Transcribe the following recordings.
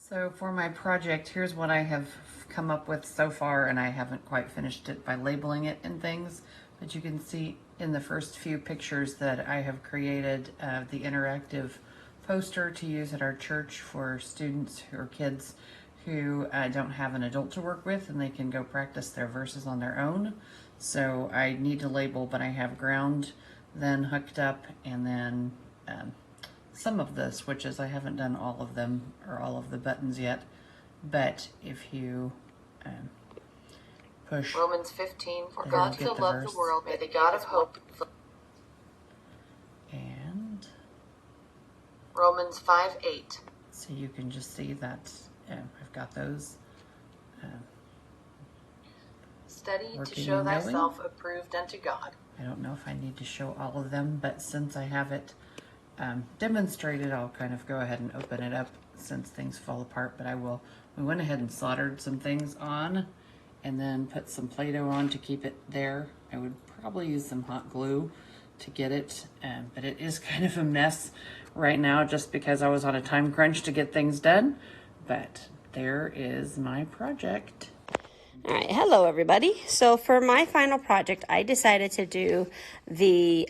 So for my project, here's what I have come up with so far, and I haven't quite finished it by labeling it and things, but you can see in the first few pictures that I have created the interactive poster to use at our church for students or kids who don't have an adult to work with, and they can go practice their verses on their own. So I need to label, but I have ground then hooked up, and then some of the switches. I haven't done all of them or all of the buttons yet, but if you push Romans 15, for God so loved the world, may the God of hope. And Romans 5:8. So you can just see that I've got those study to show thyself approved unto God. I don't know if I need to show all of them, but since I have it demonstrated, I'll kind of go ahead and open it up since things fall apart, but we went ahead and soldered some things on and then put some Play-Doh on to keep it there. I would probably use some hot glue to get it, but it is kind of a mess right now just because I was on a time crunch to get things done, but there is my project. All right, hello everybody. So for my final project, I decided to do the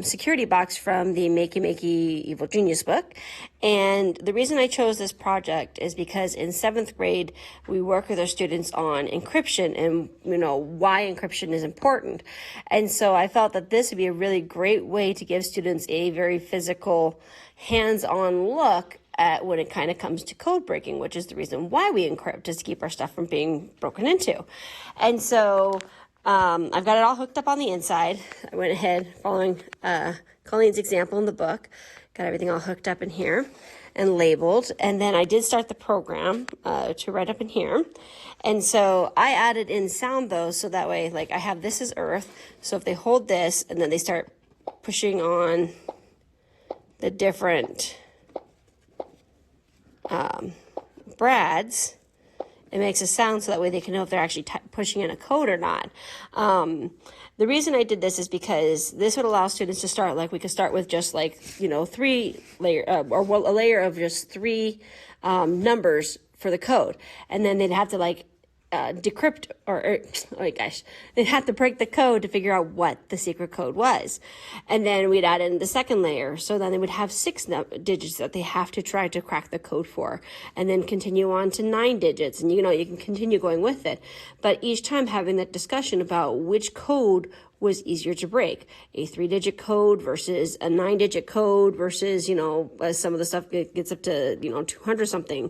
security box from the Makey Makey Evil Genius book. And the reason I chose this project is because in 7th grade, we work with our students on encryption and, why encryption is important. And so I felt that this would be a really great way to give students a very physical, hands-on look at when it kind of comes to code breaking, which is the reason why we encrypt, is to keep our stuff from being broken into. And so I've got it all hooked up on the inside. I went ahead following Colleen's example in the book, got everything all hooked up in here and labeled. And then I did start the program to write up in here. And so I added in sound though, so that way, like I have this is Earth. So if they hold this and then they start pushing on the different brads, it makes a sound so that way they can know if they're actually pushing in a code or not. The reason I did this is because this would allow students to start, like we could start with just like, 3 layer, or a layer of just 3 numbers for the code. And then they'd have to decrypt they'd have to break the code to figure out what the secret code was. And then we'd add in the second layer. So then they would have 6 digits that they have to try to crack the code for, and then continue on to 9 digits. And you can continue going with it, but each time having that discussion about which code was easier to break, a 3-digit code versus a 9-digit code versus, some of the stuff gets up to, 200 something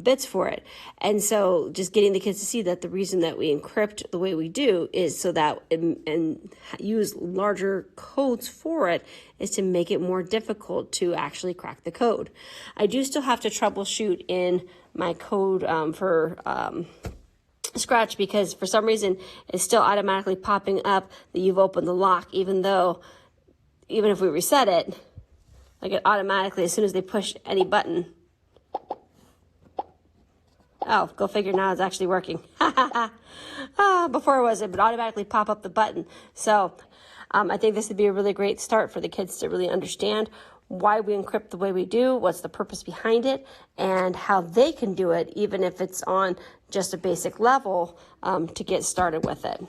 bits for it. And so just getting the kids to see that the reason that we encrypt the way we do is so that and use larger codes for it is to make it more difficult to actually crack the code. I do still have to troubleshoot in my code for Scratch, because for some reason it's still automatically popping up that you've opened the lock, even if we reset it, like it automatically, as soon as they push any button. Oh, go figure, now it's actually working. Before it would automatically pop up the button. So I think this would be a really great start for the kids to really understand why we encrypt the way we do, what's the purpose behind it, and how they can do it, even if it's on just a basic level, to get started with it.